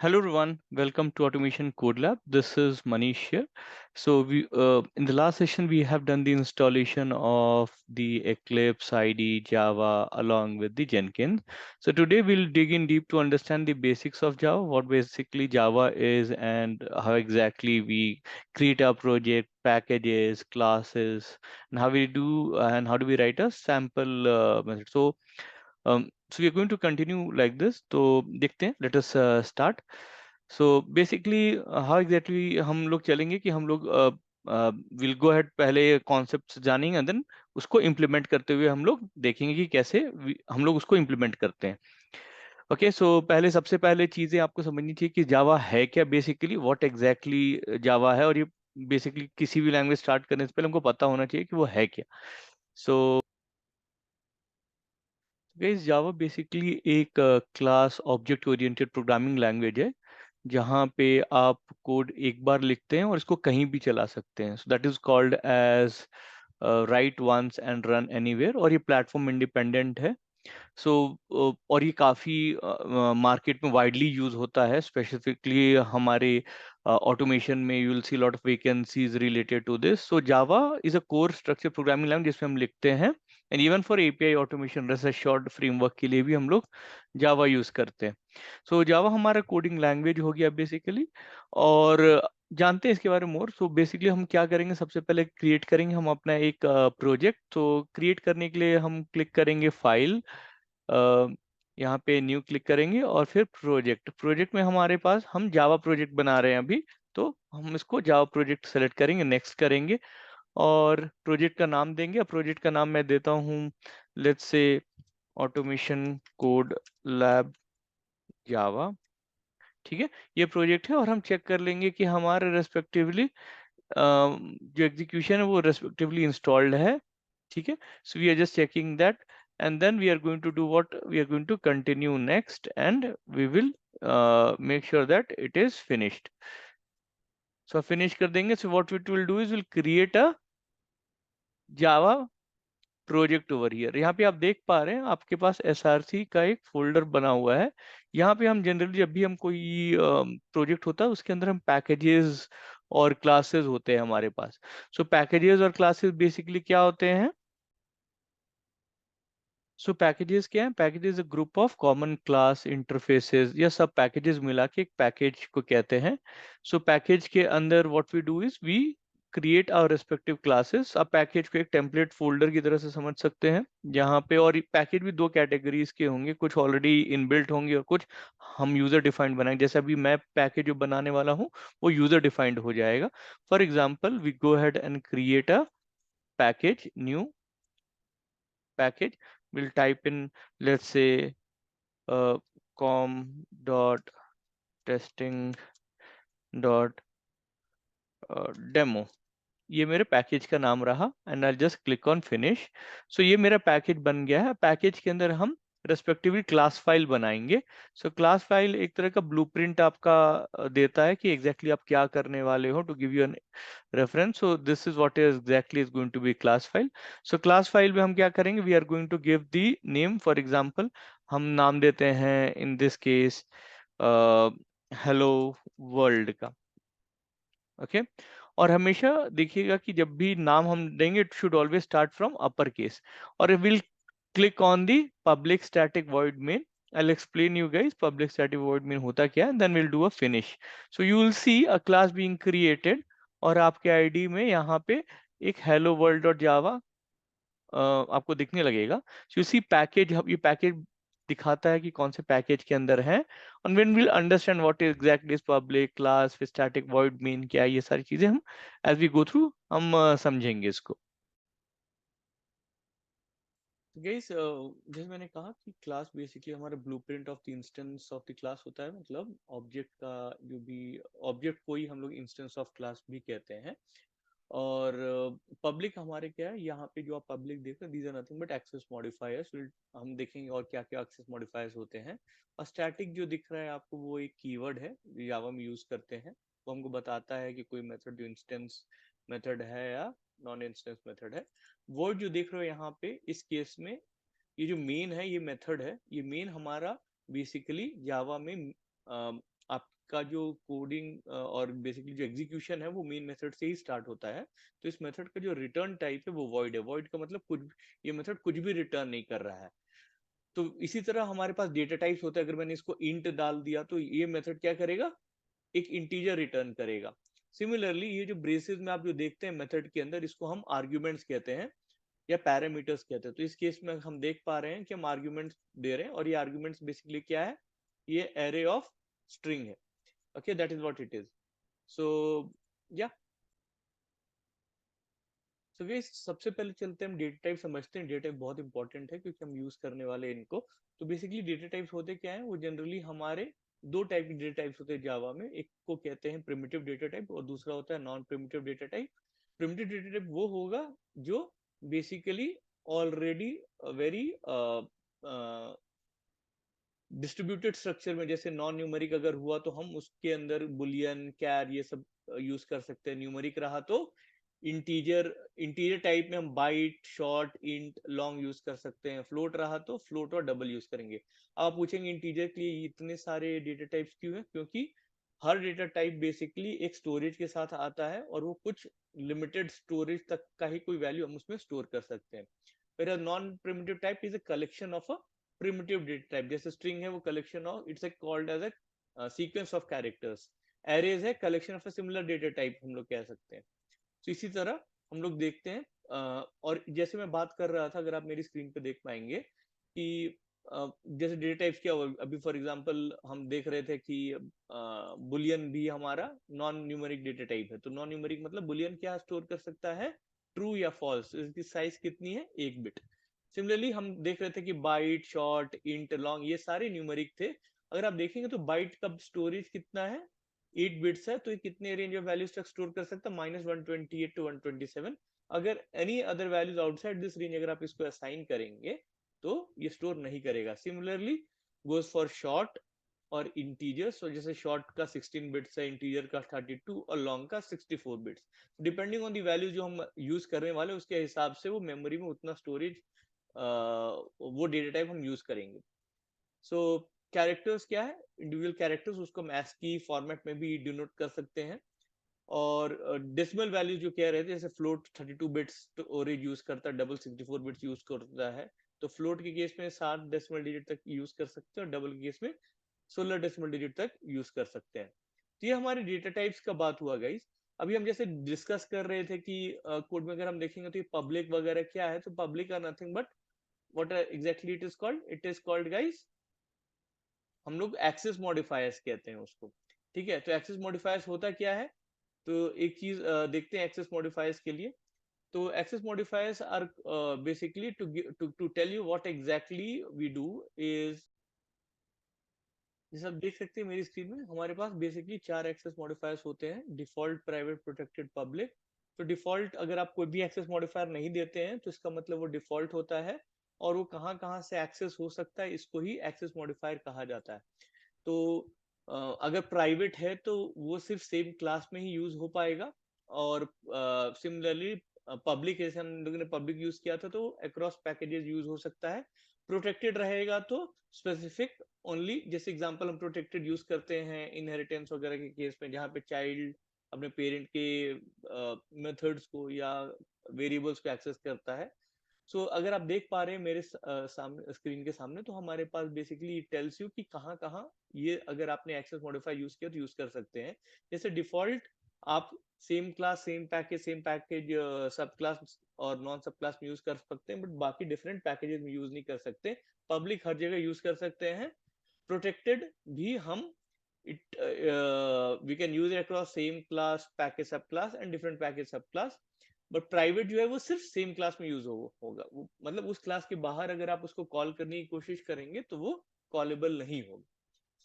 Hello everyone, welcome to Automation Code Lab. This is Manish here. So we in the last session we have done the installation of the Eclipse, IDE, Java along with the Jenkins. So today we'll dig in deep to understand the basics of Java, what basically Java is and how exactly we create our project, packages, classes, and how do we write a sample method. So we are going to continue like this. तो देखते हैं. Let us start. So basically how exactly हम लोग चलेंगे कि हम लोग will go ahead पहले कॉन्सेप्ट्स जानेंगे एंड देन उसको इम्प्लीमेंट करते हुए हम लोग देखेंगे कि कैसे हम लोग उसको इम्प्लीमेंट करते हैं. ओके सो पहले सबसे पहले चीजें आपको समझनी चाहिए कि जावा है क्या बेसिकली व्हाट एग्जैक्टली जावा है और ये बेसिकली किसी भी लैंग्वेज स्टार्ट करने से पहले हमको पता होना चाहिए कि वो है क्या. सो गाइस जावा बेसिकली एक class object oriented programming language है जहाँ पे आप कोड एक बार लिखते हैं और इसको कहीं भी चला सकते हैं. So that is called as write once and run anywhere और ये प्लेटफॉर्म इंडिपेंडेंट है. सो और ये काफ़ी मार्केट में वाइडली यूज होता है स्पेसिफिकली हमारे ऑटोमेशन में. You will see lot of vacancies related to this. So Java is a core structure programming language जिसमें हम लिखते हैं and even for API automation rest assured framework के लिए भी हम लोग जावा यूज करते हैं. सो जावा हमारा कोडिंग लैंग्वेज हो गया बेसिकली. और जानते हैं इसके बारे में मोर. सो बेसिकली हम क्या करेंगे, सबसे पहले क्रिएट करेंगे हम अपना एक प्रोजेक्ट. तो क्रिएट करने के लिए हम क्लिक करेंगे फाइल, अ, यहाँ पे न्यू क्लिक करेंगे और फिर प्रोजेक्ट. प्रोजेक्ट में हमारे पास हम जावा प्रोजेक्ट बना रहे हैं अभी. तो हम इसको जावा प्रोजेक्ट सेलेक्ट करेंगे, नेक्स्ट करेंगे और प्रोजेक्ट का नाम देंगे. प्रोजेक्ट का नाम मैं देता हूँ let's say automation code lab जावा. ठीक है, ये प्रोजेक्ट है और हम चेक कर लेंगे कि हमारे रेस्पेक्टिवली जो एग्जीक्यूशन है वो रेस्पेक्टिवली इंस्टॉल्ड है. ठीक है, so we are just checking that and then we are going to do what we are going to continue next and we will make sure that it is finished. So finish कर देंगे. So what it will do is will create a java project over here. यहाँ पे आप देख पा रहे हैं आपके पास एसआरसी का एक फोल्डर बना हुआ है. यहाँ पे हम जनरली जब भी हम कोई प्रोजेक्ट होता है उसके अंदर हम पैकेजेस और क्लासेस होते हैं हमारे पास. सो पैकेजेस और क्लासेस बेसिकली क्या होते हैं. सो पैकेजेस क्या है, packages group of common class interfaces या सब पैकेजेस मिला के एक पैकेज को कहते हैं. सो पैकेज के अंदर what we do is we create our respective classes. आप पैकेज को एक टेम्पलेट फोल्डर की तरह से समझ सकते हैं जहाँ पे, और पैकेज भी दो कैटेगरीज के होंगे, कुछ ऑलरेडी इनबिल्ट होंगे और कुछ हम यूजर डिफाइंड बनाएंगे. जैसे अभी मैं पैकेज जो बनाने वाला हूँ वो यूजर डिफाइंड हो जाएगा. For example we go ahead and create a package, new package. We'll type in, let's say, com dot testing dot demo. ये मेरे पैकेज का नाम रहा and I just click on finish. So ये मेरा package बन गया है. पैकेज के अंदर हम रेस्पेक्टिवली क्लास फाइल बनाएंगे. सो क्लास फाइल एक तरह का ब्लूप्रिंट आपका देता है कि एग्जैक्टली आप क्या करने वाले हो, to give you an reference. So this is what is exactly is going to be class file. So class file में हम क्या करेंगे, we are going to give the name. For example हम नाम देते हैं in this case hello world का. Okay, और हमेशा देखिएगा कि जब भी नाम हम देंगे it should always start from upper case. और will click on the public static void main. I'll explain you guys public static void main होता क्या है, then we'll do a finish. So you will see a class being created और आपके ID में यहाँ पे एक hello world डॉट जावा आपको दिखने लगेगा. So you see पैकेज, ये पैकेज दिखाता है कि कौन से पैकेज के अंदर है. and when we'll understand what is exactly is public class, फिर static void main क्या है, ये सारी चीजें हम as we go through हम समझेंगे इसको. गाइस जैसे मैंने कहा कि क्लास बेसिकली हमारा blueprint of the instance of the class होता है. मतलब ऑब्जेक्ट का जो भी ऑब्जेक्ट को ही हम लोग इंस्टेंस ऑफ क्लास भी कहते हैं. और पब्लिक हमारे क्या है, यहाँ पे जो आप पब्लिक देख रहे हैं these are nothing but access modifiers. हम देखेंगे और क्या क्या एक्सेस मॉडिफायर्स होते हैं. और स्टैटिक जो दिख रहा है आपको वो एक कीवर्ड है जावा में यूज करते हैं. वो हमको बताता है कि कोई मेथड जो इंस्टेंस मेथड है या नॉन इंस्टेंस मेथड है. वर्ड जो देख रहे हो यहाँ पे इस केस में ये जो मेन है ये मेथड है. ये मेन हमारा बेसिकली जावा में आप का जो कोडिंग और बेसिकली जो एग्जीक्यूशन है वो मेन मेथड से ही स्टार्ट होता है। तो इस मेथड का जो रिटर्न टाइप है वो वॉइड है। वॉइड का मतलब कुछ, ये मेथड कुछ भी रिटर्न नहीं कर रहा है। तो इसी तरह हमारे पास डेटा टाइप्स होता है। अगर मैंने इसको इंट डाल दिया तो ये मेथड क्या करेगा, एक इंटीजर रिटर्न करेगा। सिमिलरली ये जो ब्रेसेस में आप जो देखते हैं मेथड के अंदर, इसको हम आर्ग्यूमेंट्स कहते हैं या पैरामीटर्स कहते हैं। तो इस केस में हम देख पा रहे हैं कि हम आर्ग्यूमेंट्स दे रहे हैं और ये आर्ग्यूमेंट्स बेसिकली क्या है, ये एरे ऑफ स्ट्रिंग है। Okay, that is what it is. So yeah so guys, सबसे पहले चलते हैं हम डेटा टाइप समझते हैं। डेटा टाइप बहुत इंपॉर्टेंट है क्योंकि हम यूज करने वाले हैं इनको। तो बेसिकली डेटा टाइप्स होते क्या है, वो जनरली हमारे दो टाइप के डेटा टाइप्स होते हैं जावा में। एक को कहते हैं प्रिमिटिव डेटा टाइप और दूसरा होता है non primitive data type. Primitive data type वो होगा जो basically already very distributed structure में, जैसे नॉन न्यूमेरिक अगर हुआ तो हम उसके अंदर बुलियन, कैर ये सब यूज कर सकते हैं। न्यूमेरिक रहा तो इंटीजर, इंटीजर टाइप में हम byte, short, int, long use कर सकते हैं। फ्लोट रहा तो फ्लोट और डबल यूज करेंगे। आप पूछेंगे इंटीजर के लिए इतने सारे डेटा टाइप्स क्यों है, क्योंकि हर डेटा टाइप बेसिकली एक स्टोरेज के साथ आता है और वो कुछ लिमिटेड स्टोरेज तक का ही कोई वैल्यू हम उसमें स्टोर कर सकते हैं। फिर non primitive type is a collection of a primitive data type. जैसे स्ट्रिंग है वो collection of, it's called as a sequence of characters. Arrays है collection of a similar data type, हम लोग कह सकते हैं। तो इसी तरह हम लोग देखते हैं और जैसे मैं बात कर रहा था, अगर आप मेरी स्क्रीन पे देख पाएंगे कि जैसे डेटा टाइप्स क्या हुआ, अभी फॉर एग्जांपल हम देख रहे थे कि बुलियन भी हमारा नॉन न्यूमेरिक डेटा टाइप है। तो नॉन न्यूमेरिक मतलब बुलियन क्या स्टोर कर सकता है, ट्रू या फॉल्स। इसकी साइज कितनी है, 1 बिट। सिमिलरली हम देख रहे थे कि बाइट, शॉर्ट, इंट, लॉन्ग ये सारे न्यूमेरिक थे। अगर आप देखेंगे तो बाइट का स्टोरेज कितना है, 8 बिट्स है। तो ये कितने रेंज ऑफ वैल्यूज तक स्टोर कर सकता है, -128 to 127। अगर any other values outside this range अगर आप इसको असाइन करेंगे तो ये स्टोर नहीं करेगा। सिमिलरली गोज फॉर शॉर्ट और इंटीजर। सो जैसे शॉर्ट का 16 बिट्स है, इंटीजर का 32 और लॉन्ग का 64 bits. Depending on the value जो हम यूज करने वाले उसके हिसाब से वो मेमोरी में उतना स्टोरेज, वो डेटा टाइप हम यूज करेंगे। सो कैरेक्टर्स क्या है, इंडिविजुअल कैरेक्टर्स, उसको हम ASCII फॉर्मेट में भी डिनोट कर सकते हैं। और डेसिमल वैल्यू जो कह रहे थे, जैसे फ्लोट 32 बिट्स स्टोरेज यूज करता है, डबल 64 बिट्स यूज करता है। तो फ्लोट के केस में 7 डेसिमल डिजिट तक यूज कर सकते हैं और डबल के केस में 16 डेसिमल डिजिट तक यूज कर सकते हैं। तो ये हमारे डेटा टाइप्स का बात हुआ गाइस। अभी हम जैसे डिस्कस कर रहे थे कि कोड में अगर हम देखेंगे तो ये पब्लिक वगैरह क्या है, तो public are nothing but what exactly it is called, it is called guys, हम लोग एक्सेस मॉडिफायर्स कहते हैं उसको। ठीक है, तो एक्सेस मॉडिफायर्स होता क्या है, तो एक चीज देखते हैं एक्सेस मॉडिफायर्स के लिए। तो access modifiers are basically to tell you what exactly we do is, जैसे आप देख सकते हैं मेरी स्क्रीन में हमारे पास बेसिकली 4 एक्सेस मॉडिफायर्स होते हैं, डिफॉल्ट, प्राइवेट, प्रोटेक्टेड, पब्लिक। तो डिफॉल्ट अगर आप कोई भी एक्सेस मॉडिफायर नहीं देते हैं तो इसका मतलब वो डिफॉल्ट होता है और वो कहाँ कहाँ से एक्सेस हो सकता है इसको ही एक्सेस मॉडिफायर कहा जाता है। तो अगर प्राइवेट है तो वो सिर्फ सेम क्लास में ही यूज हो पाएगा। और सिमिलरली पब्लिक, जैसे हम लोगों ने पब्लिक यूज किया था तो अक्रॉस पैकेजेस यूज हो सकता है। प्रोटेक्टेड रहेगा तो स्पेसिफिक ओनली, जैसे एग्जांपल हम प्रोटेक्टेड यूज करते हैं इनहेरिटेंस वगैरह के केस में, जहाँ पे चाइल्ड अपने पेरेंट के मेथड्स को या वेरिएबल्स को एक्सेस करता है। सो अगर आप देख पा रहे हैं मेरे सामने स्क्रीन के सामने, तो हमारे पास बेसिकली टेल्स यू कि कहाँ कहाँ ये अगर आपने एक्सेस मॉडिफायर यूज किया तो यूज कर सकते हैं। जैसे डिफॉल्ट आप सेम क्लास, सेम पैकेज सब क्लास और नॉन सब क्लास में यूज कर सकते हैं, बट बाकी डिफरेंट पैकेजेस में यूज नहीं कर सकते। पब्लिक हर जगह यूज कर सकते हैं। प्रोटेक्टेड भी हम it we can use it across same class, package, subclass and different package, subclass. But private जो है वो सिर्फ सेम क्लास में यूज होगा, वो मतलब उस क्लास के बाहर अगर आप उसको कॉल करने की कोशिश करेंगे तो वो कॉलेबल नहीं होगा।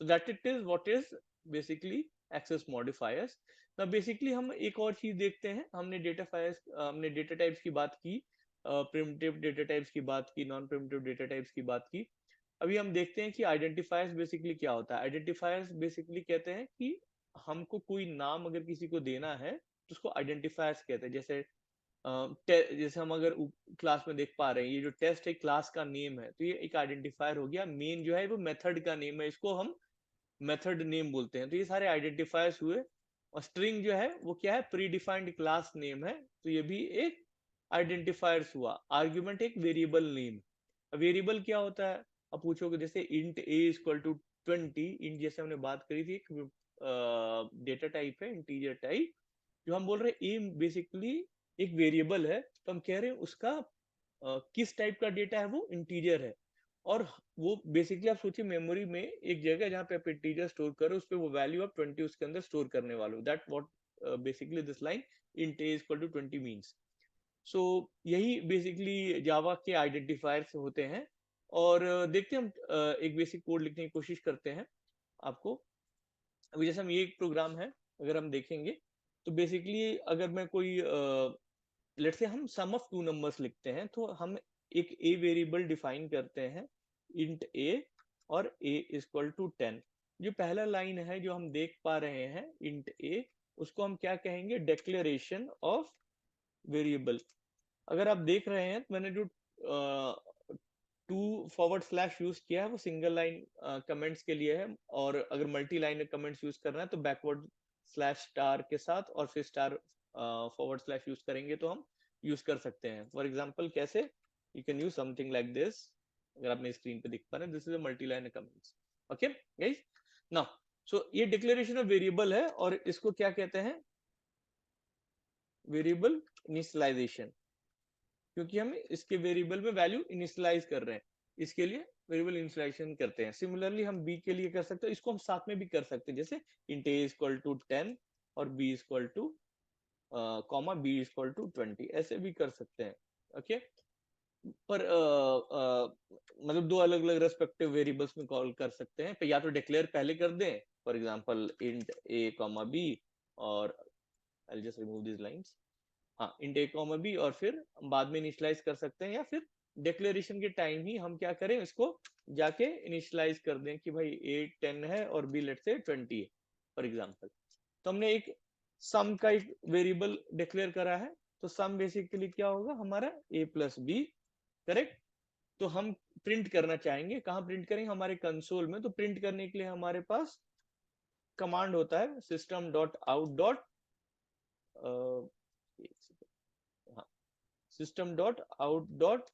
So that it is what is basically access modifiers. ना बेसिकली हम एक और चीज देखते हैं, हमने डेटा फायर्स, हमने डेटा टाइप्स की बात की, प्रिमिटिव डेटा टाइप्स की बात की, नॉन प्रिमिटिव डेटा टाइप्स की बात की। अभी हम देखते हैं कि आइडेंटिफायर्स बेसिकली क्या होता है। आइडेंटिफायर्स बेसिकली कहते हैं कि हमको कोई नाम अगर किसी को देना है तो उसको आइडेंटिफायर्स कहते हैं। जैसे हम अगर क्लास में देख पा रहे हैं, ये जो टेस्ट है क्लास का नेम है, तो ये एक आइडेंटिफायर हो गया। मेन जो है वो मेथड का नेम है, इसको हम मेथड नेम बोलते हैं। तो ये सारे आइडेंटिफायर्स हुए। और स्ट्रिंग जो है वो क्या है, प्री डिफाइंड क्लास नेम है, तो ये भी एक आइडेंटिफायर्स हुआ। आर्ग्यूमेंट एक वेरिएबल नेम। वेरिएबल क्या होता है, अब पूछोगे जैसे int a equal to 20, int जैसे हमने बात करी थी, एक डेटा टाइप है, इंटीजर टाइप। जो हम बोल रहे हैं a बेसिकली एक वेरिएबल है, तो हम कह रहे हैं उसका किस टाइप का डेटा है, वो इंटीजर है। और वो बेसिकली आप सोचिए मेमोरी में एक जगह जहाँ पे आप इंटीजर स्टोर करो, उस पे वो वैल्यू आप 20 उसके अंदर स्टोर करने वाले हो। That what basically this line int a equal to 20 means. So यही बेसिकली जावा के आइडेंटिफायर्स होते हैं। और देखते हैं हम एक बेसिक कोड लिखने की कोशिश करते हैं आपको। अभी जैसे हम ये एक प्रोग्राम है, अगर हम देखेंगे तो बेसिकली अगर मैं कोई लेट्स से हम सम ऑफ टू नंबर्स लिखते हैं, तो हम एक a वेरिएबल डिफाइन करते हैं int a, और a इक्वल टू 10। जो पहला लाइन है जो हम देख पा रहे हैं int a, उसको हम क्या कहेंगे, डिक्लेरेशन ऑफ वेरिएबल। अगर आप देख रहे हैं तो मैंने जो टू फॉरवर्ड स्लैश यूज किया है वो सिंगल लाइन कमेंट्स के लिए है, और अगर मल्टी लाइन कमेंट्स यूज करना है तो बैकवर्ड स्लैश स्टार के साथ और फिर स्टार फॉरवर्ड स्लैश यूज करेंगे तो हम यूज कर सकते हैं। फॉर एग्जांपल कैसे, you can use something like this. अगर आप मेरी स्क्रीन पे दिख पा रहे हैं, this is a multi line comments. Okay guys, now so ये डिक्लेरेशन ऑफ वेरिएबल है, और इसको क्या कहते हैं, वेरिएबल इनिशियलाइजेशन, क्योंकि हम इसके वेरिएबल में वैल्यू इनिशियलाइज कर रहे हैं, इसके लिए वेरिएबल इनिशियलाइजेशन करते हैं। सिमिलरली हम b के लिए कर सकते हैं, इसको हम साथ में भी कर सकते हैं, जैसे int a इक्वल टू 10 और b equal to comma b equal to 20, ऐसे भी कर सकते हैं। ओके, पर मतलब दो अलग अलग रेस्पेक्टिव वेरिएबल्स में कॉल कर सकते हैं, तो या तो डिक्लेयर पहले कर दें, for example int a comma b, और I just remove this lines, हाँ int a कॉमा b, और फिर बाद में इनिशियलाइज कर सकते हैं, या फिर डिक्लेरेशन के टाइम ही हम क्या करें, इसको जाके इनिशियलाइज कर दें कि भाई a 10 है और b लेट्स से 20 है फॉर एग्जांपल। तो हमने एक सम का एक वेरिएबल डिक्लेयर करा है, तो सम बेसिकली क्या होगा हमारा a प्लस बी, करेक्ट। तो हम प्रिंट करना चाहेंगे, कहाँ प्रिंट करेंगे, हमारे कंसोल में। तो प्रिंट करने के लिए हमारे पास कमांड होता है system dot out dot system dot out dot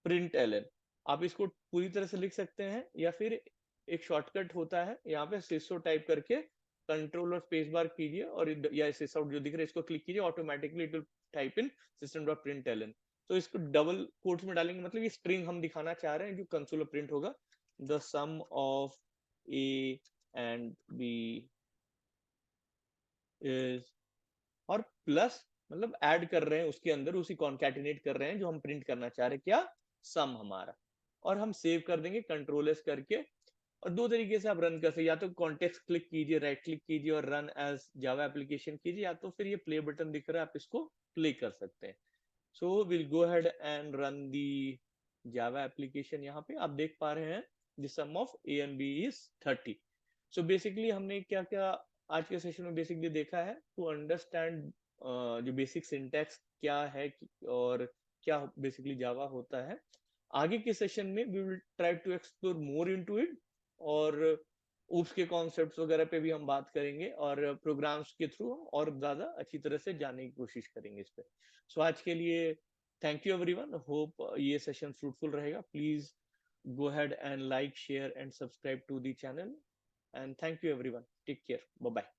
println. आप इसको पूरी तरह से लिख सकते हैं, या फिर एक शॉर्टकट होता है यहाँ पे सिसो टाइप करके कंट्रोल और स्पेस बार कीजिए, और या सिसो जो दिख रहा है इसको क्लिक कीजिए, automatically it will type in system dot println. तो इसको डबल कोट्स में डालेंगे, मतलब ये स्ट्रिंग हम दिखाना चाह रहे हैं जो कंसोल पर प्रिंट होगा, the sum of A and B is, और प्लस मतलब ऐड कर रहे हैं उसके अंदर, उसी कॉन्कैटिनेट कर रहे हैं जो हम प्रिंट करना चाह रहे हैं, क्या, सम हमारा। और हम सेव कर देंगे कंट्रोल एस करके। और दो तरीके से आप रन कर सकते, या तो कॉन्टेक्स्ट क्लिक कीजिए, राइट क्लिक कीजिए और रन एज जावा एप्लीकेशन कीजिए, या तो फिर ये प्ले बटन दिख रहा है, आप इसको प्ले कर सकते हैं। So will go ahead and run the Java application. यहाँ पे आप देख पा रहे हैं the sum of A and B is 30। So basically हमने क्या क्या आज के सेशन में बेसिकली देखा है, टू अंडरस्टैंड जो बेसिक सिंटैक्स क्या है और क्या बेसिकली जावा होता है। आगे के सेशन में we will try to explore more into it, और ऊप्स के कॉन्सेप्ट्स वगैरह पे भी हम बात करेंगे, और प्रोग्राम्स के थ्रू हम और ज्यादा अच्छी तरह से जानने की कोशिश करेंगे इस पे। सो आज के लिए थैंक यू एवरीवन, होप ये सेशन फ्रूटफुल रहेगा। Please go ahead and like, share and subscribe to the channel, and thank you everyone, take care, bye bye।